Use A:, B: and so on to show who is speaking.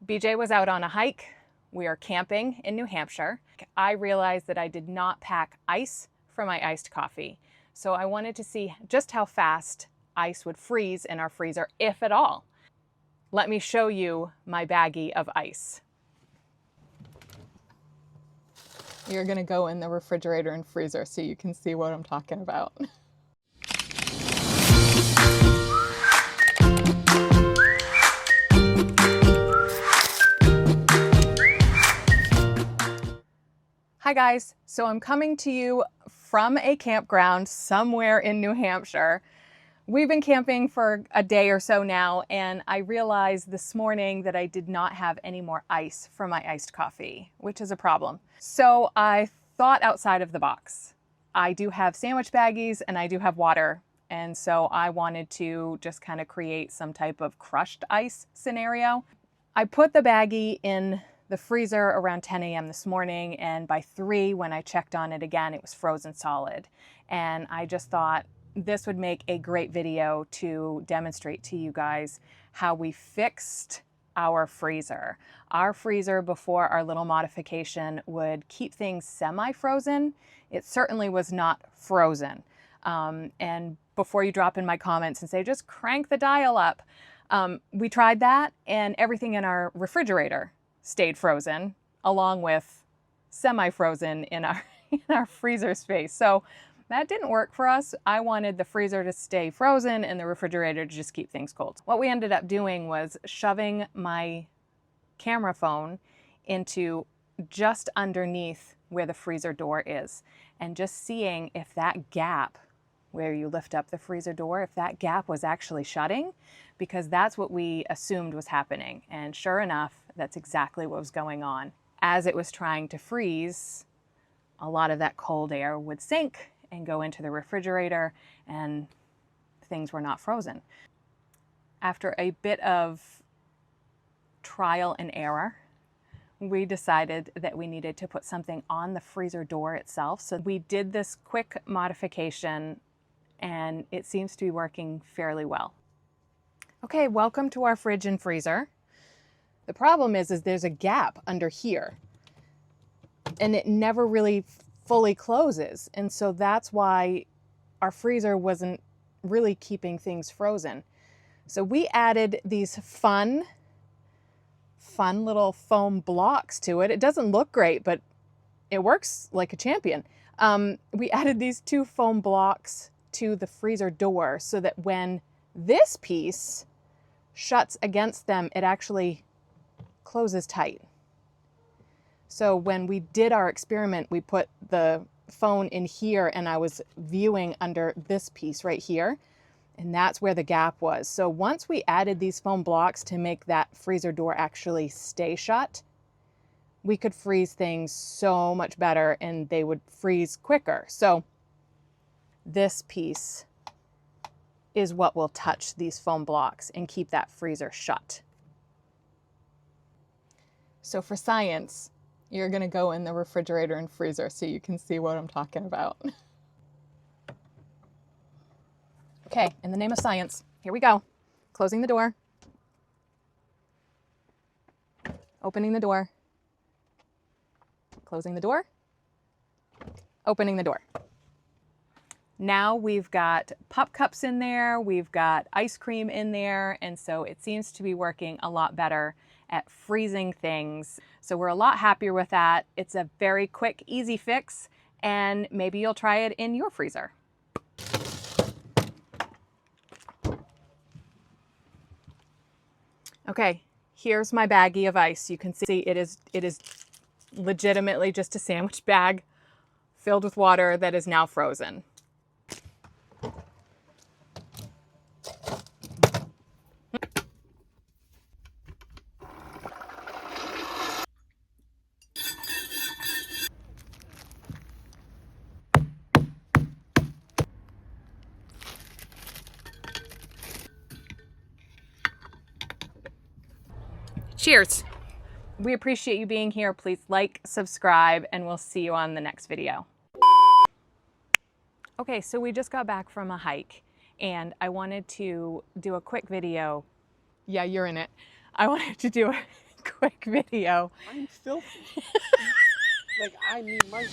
A: BJ was out on a hike. We are camping in New Hampshire. I realized that I did not pack ice for my iced coffee. So I wanted to see just how fast ice would freeze in our freezer, if at all. Let me show you my baggie of ice. You're gonna go in the refrigerator and freezer so you can see what I'm talking about. Hi guys, so I'm coming to you from a campground somewhere in New Hampshire. We've been camping for a day or so now, and I realized this morning that I did not have any more ice for my iced coffee, which is a problem. So I thought outside of the box. I do have sandwich baggies and I do have water, and so I wanted to just kind of create some type of crushed ice scenario. I put the baggie in the freezer around 10 a.m. this morning, and by 3, when I checked on it again, it was frozen solid. And I just thought this would make a great video to demonstrate to you guys how we fixed our freezer. Our freezer before our little modification would keep things semi-frozen. It certainly was not frozen. And before you drop in my comments and say, just crank the dial up, we tried that, and everything in our refrigerator stayed frozen, along with semi-frozen in our freezer space. So that didn't work for us. I wanted the freezer to stay frozen and the refrigerator to just keep things cold. What we ended up doing was shoving my camera phone into just underneath where the freezer door is, and just seeing if that gap where you lift up the freezer door, if that gap was actually shutting, because that's what we assumed was happening. And sure enough, that's exactly what was going on. As it was trying to freeze, a lot of that cold air would sink and go into the refrigerator, and things were not frozen. After a bit of trial and error, we decided that we needed to put something on the freezer door itself. So we did this quick modification, and it seems to be working fairly well. Okay, welcome to our fridge and freezer. The problem is there's a gap under here, and it never really fully closes. And so that's why our freezer wasn't really keeping things frozen. So we added these fun little foam blocks to it. It doesn't look great, but it works like a champion. We added these 2 foam blocks to the freezer door so that when this piece shuts against them, it actually closes tight. So when we did our experiment, we put the phone in here, and I was viewing under this piece right here, and that's where the gap was. So once we added these foam blocks to make that freezer door actually stay shut, we could freeze things so much better, and they would freeze quicker. So this piece is what will touch these foam blocks and keep that freezer shut. So for science, you're gonna go in the refrigerator and freezer so you can see what I'm talking about. Okay, in the name of science, here we go. Closing the door. Opening the door. Closing the door. Opening the door. Now we've got pup cups in there, we've got ice cream in there, and so it seems to be working a lot better at freezing things. So we're a lot happier with that. It's a very quick, easy fix, and maybe you'll try it in your freezer. Okay, here's my baggie of ice. You can see it is legitimately just a sandwich bag filled with water that is now frozen. Cheers. We appreciate you being here. Please like, subscribe, and we'll see you on the next video. Okay, so we just got back from a hike, and I wanted to do a quick video. Yeah, you're in it. I wanted to do a quick video.
B: I'm filthy. Like, I need my